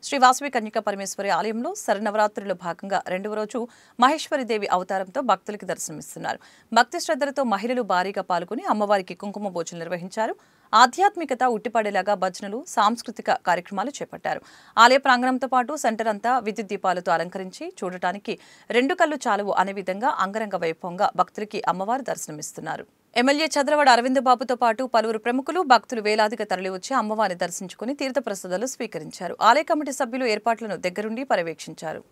శ్రీ వాసవి కన్యకా పరమేశ్వరి ఆలయంలో శరన్నవరాత్రుల్లో భాగంగా రెండవ రోజు మహేశ్వరీదేవి అవతారంతో భక్తులకు దర్శనమిస్తున్నారు. భక్తి శ్రద్ధలతో మహిళలు భారీగా పాల్గొని అమ్మవారికి కుంకుమ పూజలు నిర్వహించారు. ఆధ్యాత్మికత ఉట్టిపడేలాగా భజనలు, సాంస్కృతిక కార్యక్రమాలు చేపట్టారు. ఆలయ ప్రాంగణంతో పాటు సెంటర్ అంతా విద్యుత్ దీపాలతో అలంకరించి చూడటానికి రెండు కళ్ళు చాలవు అనే విధంగా అంగరంగ వైభవంగా భక్తులకి అమ్మవారు దర్శనమిస్తున్నారు. ఎమ్మెల్యే చంద్రవడ అరవింద్ బాబుతో పాటు పలువురు ప్రముఖులు, భక్తులు వేలాదిగా తరలివచ్చి అమ్మవారిని దర్శించుకుని తీర్థప్రసాదాలు స్వీకరించారు. ఆలయ కమిటీ సభ్యులు ఏర్పాట్లను దగ్గరుండి పర్యవేక్షించారు.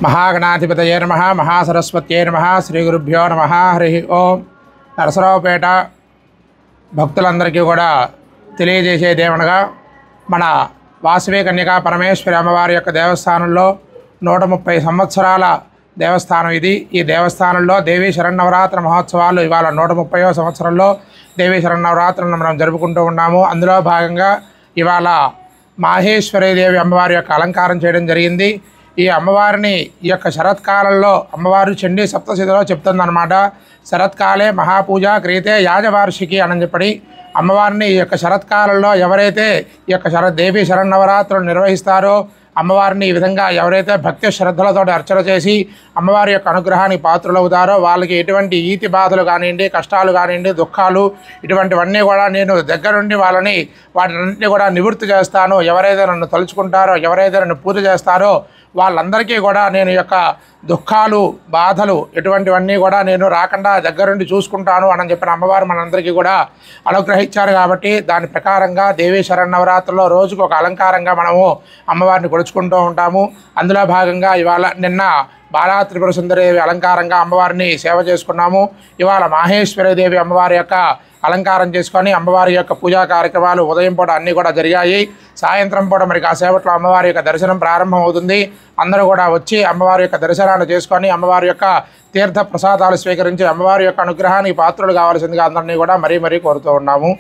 మహాగణాధిపతయే నమః, మహాసరస్వత్యై నమః, శ్రీ గురుభ్యో నమః. హరి ఓం. నరసరావుపేట భక్తులందరికీ కూడా తెలియజేసేదేమనగా, మన వాసవి కన్యకా పరమేశ్వరి అమ్మవారి యొక్క దేవస్థానంలో 130 సంవత్సరాల దేవస్థానం ఇది. ఈ దేవస్థానంలో దేవీ శరన్నవరాత్రి మహోత్సవాలు ఇవాళ 130వ సంవత్సరంలో దేవీ శరన్నవరాత్రులను మనం జరుపుకుంటూ ఉన్నాము. అందులో భాగంగా ఇవాళ మహేశ్వరీదేవి అమ్మవారి యొక్క అలంకారం చేయడం జరిగింది. ఈ అమ్మవారిని ఈ యొక్క శరత్కాలంలో అమ్మవారు చండీ సప్తశతిలో చెప్తుందన్నమాట. శరత్కాలే మహాపూజ క్రియతే యాజవార్షికి అని చెప్పి అమ్మవారిని ఈ యొక్క శరత్కాలంలో ఎవరైతే ఈ యొక్క దేవీ శరన్నవరాత్రులు నిర్వహిస్తారో అమ్మవారిని ఈ విధంగా ఎవరైతే భక్తి శ్రద్ధలతో అర్చన చేసి అమ్మవారి యొక్క అనుగ్రహానికి పాత్రలవుతారో వాళ్ళకి ఎటువంటి ఈతి బాధలు కానివ్వండి, కష్టాలు కానివ్వండి, దుఃఖాలు ఇటువంటివన్నీ కూడా నేను దగ్గరుండి వాటిని కూడా నివృత్తి చేస్తాను. ఎవరైతే నన్ను తలుచుకుంటారో, ఎవరైతే నన్ను పూజ చేస్తారో వాళ్ళందరికీ కూడా నేను యొక్క దుఃఖాలు బాధలు ఎటువంటివన్నీ కూడా నేను రాకుండా దగ్గరుండి చూసుకుంటాను అని చెప్పిన అమ్మవారు మనందరికీ కూడా అనుగ్రహించారు. కాబట్టి దాని ప్రకారంగా దేవీ శరన్నవరాత్రుల్లో రోజుకు ఒక అలంకారంగా మనము అమ్మవారిని కొలుచుకుంటూ ఉంటాము. అందులో భాగంగా ఇవాళ నిన్న బాలా త్రిపుర సుందరీదేవి అలంకారంగా అమ్మవారిని సేవ చేసుకున్నాము. ఇవాళ మాహేశ్వరీదేవి అమ్మవారి యొక్క అలంకారం చేసుకొని అమ్మవారి యొక్క పూజా కార్యక్రమాలు ఉదయం పూట అన్నీ కూడా జరిగాయి. సాయంత్రం పూట మరి కాసేపట్లో అమ్మవారి యొక్క దర్శనం ప్రారంభం అవుతుంది. అందరూ కూడా వచ్చి అమ్మవారి యొక్క దర్శనాన్ని చేసుకొని అమ్మవారి యొక్క తీర్థ ప్రసాదాలు స్వీకరించి అమ్మవారి యొక్క అనుగ్రహానికి పాత్రులు కావాల్సిందిగా అందరినీ కూడా మరీ కోరుతూ ఉన్నాము.